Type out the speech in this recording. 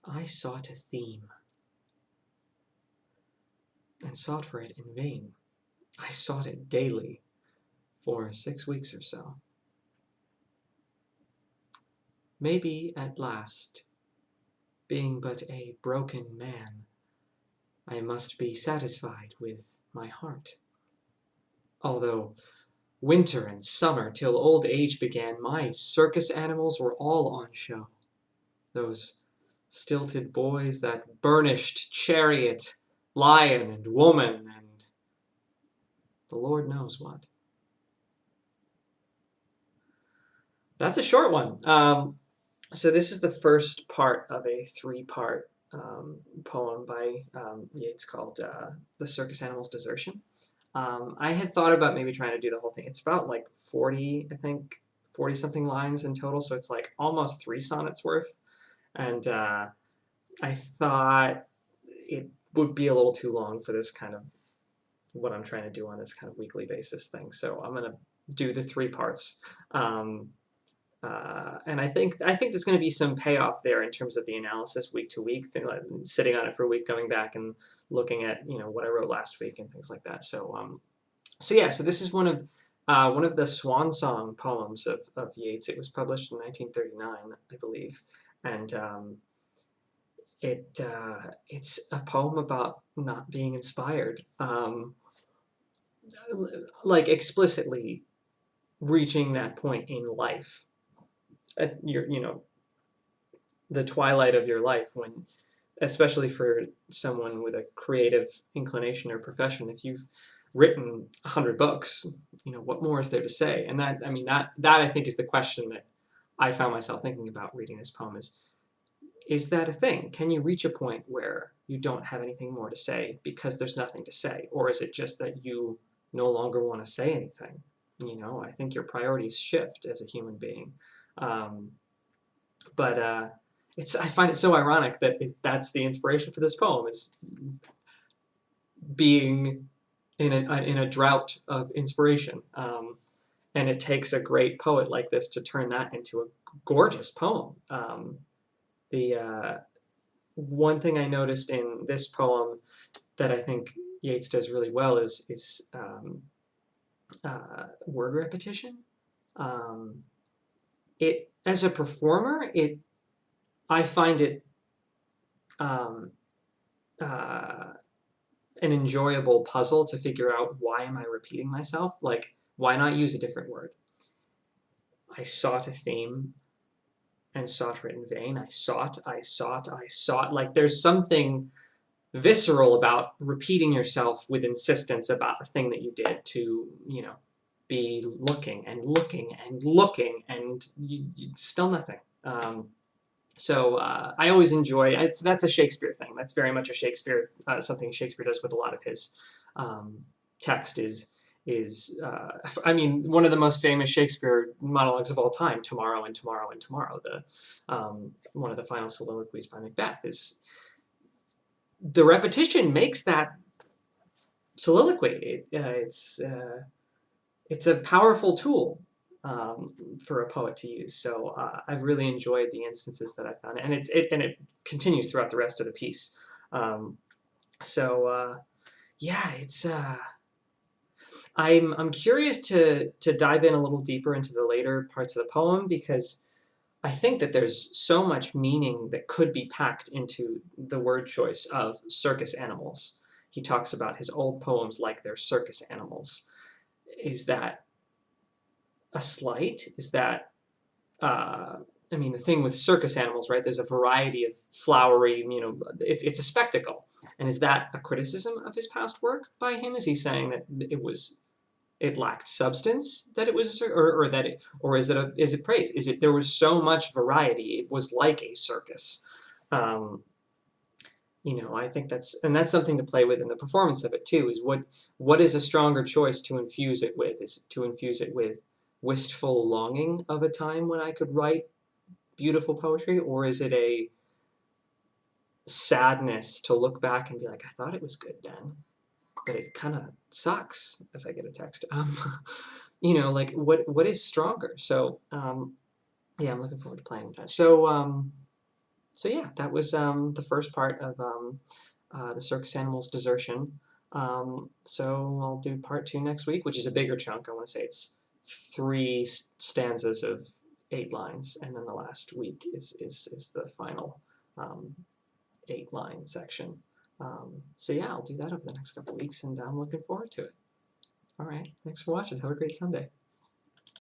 I sought a theme, and sought for it in vain. I sought it daily for 6 weeks or so. Maybe at last, being but a broken man, I must be satisfied with my heart. Although winter and summer till old age began, my circus animals were all on show. Those stilted boys, that burnished chariot, lion and woman, and the Lord knows what. That's a short one. So this is the first part of a three-part poem by Yeats called The Circus Animals' Desertion. I had thought about maybe trying to do the whole thing. It's about like 40, I think, 40-something lines in total, so it's like almost 3 sonnets worth. And I thought it would be a little too long for this kind of what I'm trying to do on this kind of weekly basis thing. So I'm going to do the 3 parts. And I think there's going to be some payoff there in terms of the analysis week to week, like sitting on it for a week, going back and looking at what I wrote last week and things like that. So so this is one of the swan song poems of Yeats. It was published in 1939, I believe, and it's a poem about not being inspired, like explicitly reaching that point in life at the twilight of your life, when, especially for someone with a creative inclination or profession, if you've written 100 books, what more is there to say? And that I think is the question that I found myself thinking about reading this poem: is that a thing? Can you reach a point where you don't have anything more to say because there's nothing to say? Or is it just that you no longer want to say anything? I think your priorities shift as a human being. But I find it so ironic that that's the inspiration for this poem, is being in a drought of inspiration. And it takes a great poet like this to turn that into a gorgeous poem. The one thing I noticed in this poem that I think Yeats does really well is word repetition. It, as a performer, I find it an enjoyable puzzle to figure out, why am I repeating myself? Like, why not use a different word? I sought a theme and sought for it in vain. I sought. Like, there's something visceral about repeating yourself with insistence about a thing that you did, to, be looking and looking and looking, and you still nothing. So I always enjoy, that's a Shakespeare thing. That's very much a Shakespeare, something Shakespeare does with a lot of his text one of the most famous Shakespeare monologues of all time, Tomorrow and Tomorrow and Tomorrow, one of the final soliloquies by Macbeth, is the repetition makes that soliloquy. It's a powerful tool for a poet to use. So I've really enjoyed the instances that I found, and it continues throughout the rest of the piece. It's I'm curious to dive in a little deeper into the later parts of the poem, because I think that there's so much meaning that could be packed into the word choice of circus animals. He talks about his old poems like they're circus animals. Is that a slight? Is that, the thing with circus animals, right? There's a variety of flowery, it's a spectacle. And is that a criticism of his past work by him? Is he saying that it lacked substance, that it was, or is it praise? Is it, there was so much variety, it was like a circus? I think that's something to play with in the performance of it too, is what is a stronger choice to infuse it with? Is it to infuse it with wistful longing of a time when I could write beautiful poetry, or is it a sadness to look back and be like, I thought it was good then, but it kind of sucks, as I get a text. Like, what is stronger? So I'm looking forward to playing with that. So So yeah, that was the first part of the circus animals desertion. So I'll do part 2 next week, which is a bigger chunk. I want to say it's 3 stanzas of 8 lines, and then the last week is the final 8-line section. So yeah, I'll do that over the next couple of weeks, and I'm looking forward to it. All right, thanks for watching. Have a great Sunday.